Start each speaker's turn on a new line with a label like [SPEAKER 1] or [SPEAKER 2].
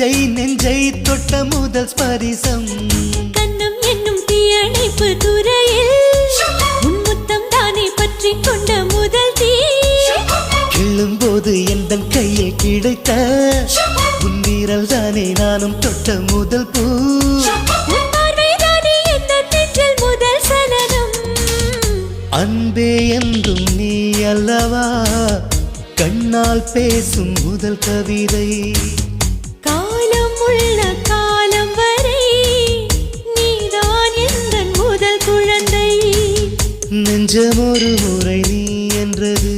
[SPEAKER 1] நெஞ்சை தொட்ட முதல் ஸ்பரிசம்
[SPEAKER 2] கண்ணம் என்னும் தீயணைப்பு துறையில் முத்தம் தானே பற்றி கொண்ட முதல் தீ
[SPEAKER 1] கிள்ளும்போது எந்த கையில் கிடைத்த உன்வீரல் தானே நானும் தொட்ட முதல் பூ
[SPEAKER 2] முதல் சலனம்
[SPEAKER 1] அன்பே என்றும் நீ அல்லவா கண்ணால் பேசும் முதல் கவிதை
[SPEAKER 2] காலம் உள்ள காலம் வரை நீதான் எந்த முதல் குழந்தை
[SPEAKER 1] நெஞ்சம் ஒரு முறை நீ என்றது